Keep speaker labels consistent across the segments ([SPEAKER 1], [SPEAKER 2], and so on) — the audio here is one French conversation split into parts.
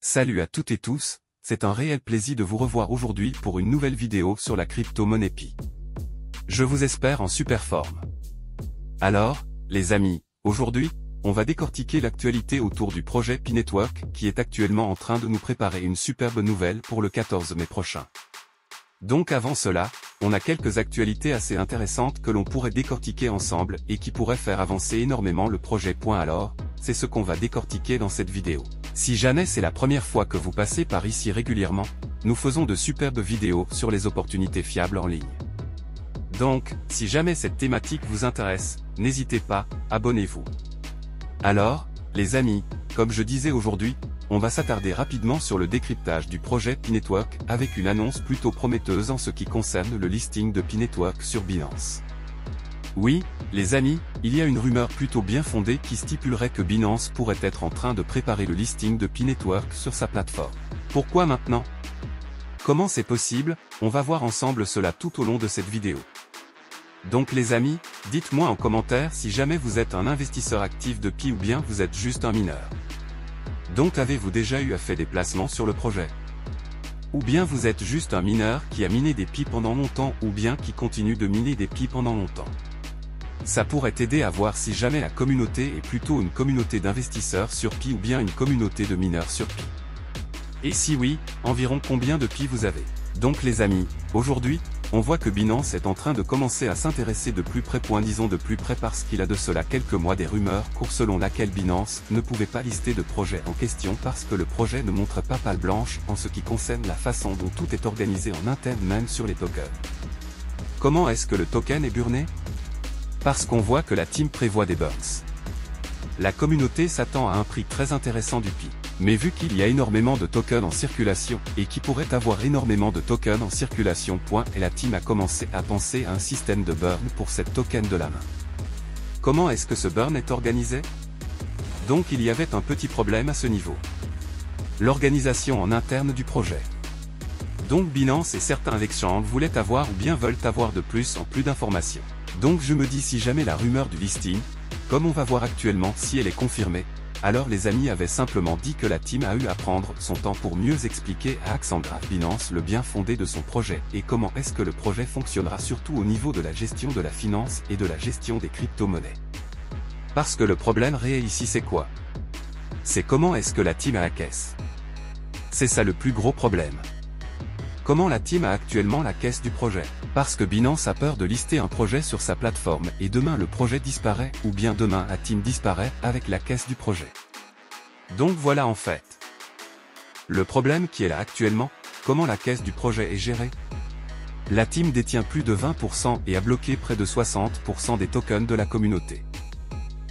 [SPEAKER 1] Salut à toutes et tous, c'est un réel plaisir de vous revoir aujourd'hui pour une nouvelle vidéo sur la crypto-monnaie Pi. Je vous espère en super forme. Alors, les amis, aujourd'hui, on va décortiquer l'actualité autour du projet Pi Network qui est actuellement en train de nous préparer une superbe nouvelle pour le 14 mai prochain. Donc avant cela, on a quelques actualités assez intéressantes que l'on pourrait décortiquer ensemble et qui pourraient faire avancer énormément le projet. Alors, c'est ce qu'on va décortiquer dans cette vidéo. Si jamais c'est la première fois que vous passez par ici régulièrement, nous faisons de superbes vidéos sur les opportunités fiables en ligne. Donc, si jamais cette thématique vous intéresse, n'hésitez pas, abonnez-vous. Alors, les amis, comme je disais aujourd'hui, on va s'attarder rapidement sur le décryptage du projet Pi Network avec une annonce plutôt prometteuse en ce qui concerne le listing de Pi Network sur Binance. Oui, les amis, il y a une rumeur plutôt bien fondée qui stipulerait que Binance pourrait être en train de préparer le listing de Pi Network sur sa plateforme. Pourquoi maintenant? Comment c'est possible? On va voir ensemble cela tout au long de cette vidéo. Donc les amis, dites-moi en commentaire si jamais vous êtes un investisseur actif de Pi ou bien vous êtes juste un mineur. Donc avez-vous déjà eu à faire des placements sur le projet? Ou bien vous êtes juste un mineur qui a miné des Pi pendant longtemps ou bien qui continue de miner des Pi pendant longtemps. Ça pourrait t'aider à voir si jamais la communauté est plutôt une communauté d'investisseurs sur Pi ou bien une communauté de mineurs sur Pi. Et si oui, environ combien de Pi vous avez? Donc les amis, aujourd'hui, on voit que Binance est en train de commencer à s'intéresser de plus près, disons de plus près parce qu'il a de cela quelques mois des rumeurs courent selon laquelle Binance ne pouvait pas lister de projet en question parce que le projet ne montrait pas palle blanche en ce qui concerne la façon dont tout est organisé en interne même sur les tokens. Comment est-ce que le token est burné? Parce qu'on voit que la team prévoit des burns. La communauté s'attend à un prix très intéressant du Pi. Mais vu qu'il y a énormément de tokens en circulation, et qui pourrait avoir énormément de tokens en circulation, et la team a commencé à penser à un système de burn pour cette token de la main. Comment est-ce que ce burn est organisé? Donc il y avait un petit problème à ce niveau. L'organisation en interne du projet. Donc Binance et certains exchanges voulaient avoir ou bien veulent avoir de plus en plus d'informations. Donc je me dis si jamais la rumeur du listing, comme on va voir actuellement si elle est confirmée, alors les amis avaient simplement dit que la team a eu à prendre son temps pour mieux expliquer à Alexandra Binance le bien fondé de son projet et comment est-ce que le projet fonctionnera surtout au niveau de la gestion de la finance et de la gestion des crypto-monnaies. Parce que le problème réel ici c'est quoi? C'est comment est-ce que la team a la caisse. C'est ça le plus gros problème. Comment la team a actuellement la caisse du projet? Parce que Binance a peur de lister un projet sur sa plateforme et demain le projet disparaît ou bien demain la team disparaît avec la caisse du projet. Donc voilà en fait. Le problème qui est là actuellement, comment la caisse du projet est gérée? La team détient plus de 20% et a bloqué près de 60% des tokens de la communauté.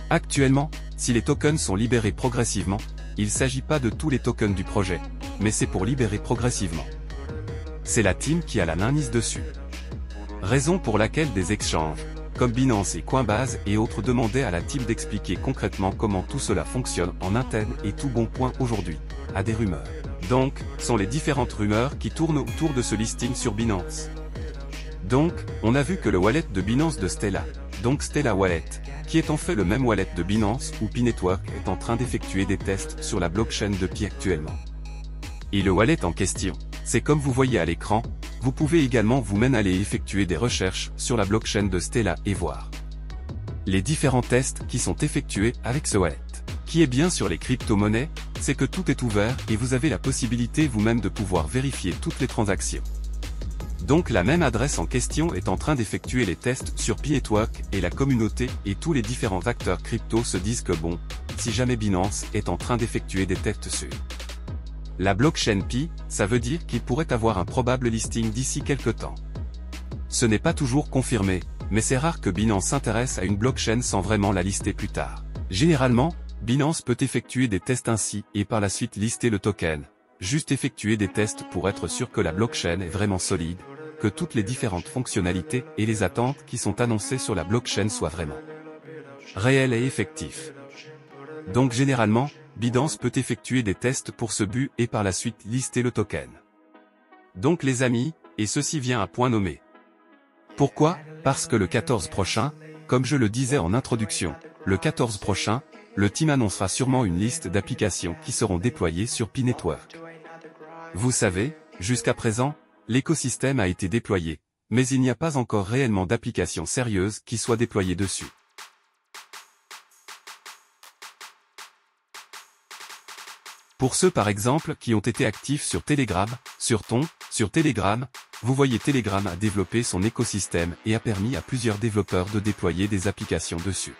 [SPEAKER 1] Actuellement, si les tokens sont libérés progressivement, il ne s'agit pas de tous les tokens du projet, mais c'est pour libérer progressivement. C'est la team qui a la mainmise dessus. Raison pour laquelle des exchanges, comme Binance et Coinbase et autres demandaient à la team d'expliquer concrètement comment tout cela fonctionne en interne et tout bon point aujourd'hui, à des rumeurs. Donc, sont les différentes rumeurs qui tournent autour de ce listing sur Binance. Donc, on a vu que le wallet de Binance de Stellar, donc Stellar Wallet, qui est en fait le même wallet de Binance ou Pi Network est en train d'effectuer des tests sur la blockchain de Pi actuellement. Et le wallet en question, c'est comme vous voyez à l'écran, vous pouvez également vous-même aller effectuer des recherches sur la blockchain de Stellar et voir les différents tests qui sont effectués avec ce wallet. Qui est bien sur les crypto-monnaies, c'est que tout est ouvert et vous avez la possibilité vous-même de pouvoir vérifier toutes les transactions. Donc la même adresse en question est en train d'effectuer les tests sur Pi Network et la communauté et tous les différents acteurs crypto se disent que bon, si jamais Binance est en train d'effectuer des tests sur la blockchain Pi, ça veut dire qu'il pourrait avoir un probable listing d'ici quelques temps. Ce n'est pas toujours confirmé, mais c'est rare que Binance s'intéresse à une blockchain sans vraiment la lister plus tard. Généralement, Binance peut effectuer des tests ainsi et par la suite lister le token. Juste effectuer des tests pour être sûr que la blockchain est vraiment solide, que toutes les différentes fonctionnalités et les attentes qui sont annoncées sur la blockchain soient vraiment réelles et effectives. Donc généralement, Binance peut effectuer des tests pour ce but et par la suite lister le token. Donc les amis, et ceci vient à point nommé. Pourquoi? Parce que le 14 prochain, comme je le disais en introduction, le 14 prochain, le team annoncera sûrement une liste d'applications qui seront déployées sur Pi Network. Vous savez, jusqu'à présent, l'écosystème a été déployé, mais il n'y a pas encore réellement d'applications sérieuses qui soient déployées dessus. Pour ceux par exemple qui ont été actifs sur Telegram, sur Telegram, vous voyez Telegram a développé son écosystème et a permis à plusieurs développeurs de déployer des applications dessus.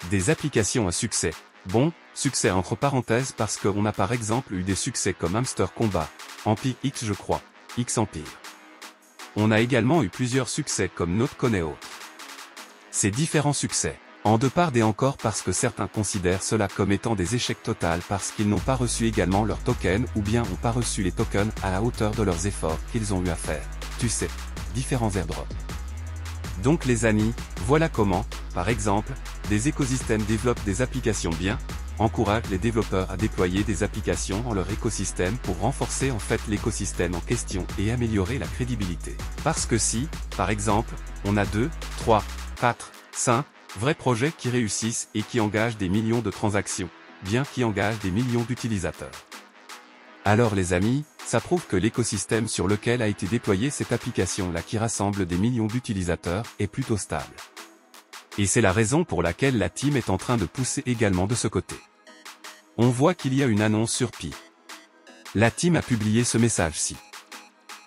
[SPEAKER 1] Des applications à succès. Bon, succès entre parenthèses parce qu'on a par exemple eu des succès comme Hamster Combat, Empire X je crois, X Empire. On a également eu plusieurs succès comme Notecon et autres. Ces différents succès, en deux parts et encore parce que certains considèrent cela comme étant des échecs totaux parce qu'ils n'ont pas reçu également leurs tokens ou bien n'ont pas reçu les tokens à la hauteur de leurs efforts qu'ils ont eu à faire. Tu sais, différents airdrops. Donc les amis, voilà comment, par exemple, des écosystèmes développent des applications bien, encouragent les développeurs à déployer des applications dans leur écosystème pour renforcer en fait l'écosystème en question et améliorer la crédibilité. Parce que si, par exemple, on a 2, 3, 4, 5, vrais projets qui réussissent et qui engagent des millions de transactions, bien qui engagent des millions d'utilisateurs. Alors les amis, ça prouve que l'écosystème sur lequel a été déployée cette application-là qui rassemble des millions d'utilisateurs est plutôt stable. Et c'est la raison pour laquelle la team est en train de pousser également de ce côté. On voit qu'il y a une annonce sur Pi. La team a publié ce message-ci.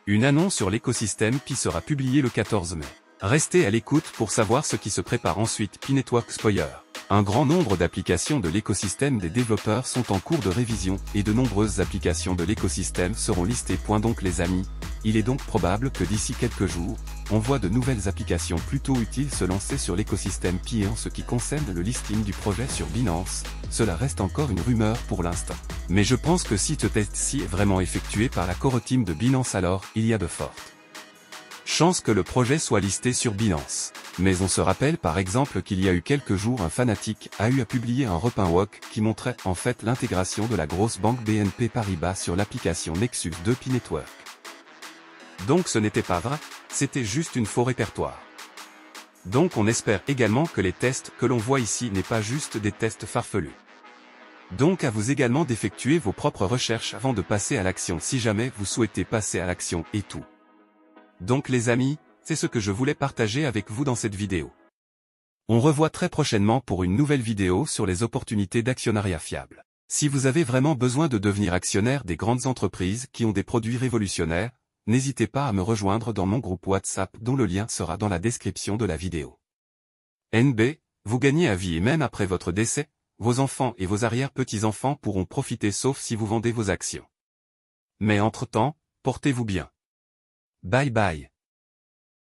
[SPEAKER 1] Une annonce sur l'écosystème Pi sera publiée le 14 mai. Restez à l'écoute pour savoir ce qui se prépare ensuite. Pi Network Spoiler. Un grand nombre d'applications de l'écosystème des développeurs sont en cours de révision et de nombreuses applications de l'écosystème seront listées. Donc les amis, il est donc probable que d'ici quelques jours, on voit de nouvelles applications plutôt utiles se lancer sur l'écosystème Pi. Et en ce qui concerne le listing du projet sur Binance, cela reste encore une rumeur pour l'instant. Mais je pense que si ce test-ci est vraiment effectué par la core team de Binance, alors il y a de fortes chances que le projet soit listé sur Binance. Mais on se rappelle par exemple qu'il y a eu quelques jours un fanatique a eu à publier un repin-walk qui montrait en fait l'intégration de la grosse banque BNP Paribas sur l'application Nexus de Pi Network. Donc ce n'était pas vrai, c'était juste une faux répertoire. Donc on espère également que les tests que l'on voit ici n'est pas juste des tests farfelus. Donc à vous également d'effectuer vos propres recherches avant de passer à l'action si jamais vous souhaitez passer à l'action et tout. Donc les amis, c'est ce que je voulais partager avec vous dans cette vidéo. On revoit très prochainement pour une nouvelle vidéo sur les opportunités d'actionnariat fiable. Si vous avez vraiment besoin de devenir actionnaire des grandes entreprises qui ont des produits révolutionnaires, n'hésitez pas à me rejoindre dans mon groupe WhatsApp dont le lien sera dans la description de la vidéo. NB, vous gagnez à vie et même après votre décès, vos enfants et vos arrière-petits-enfants pourront profiter sauf si vous vendez vos actions. Mais entre-temps, portez-vous bien. Bye bye.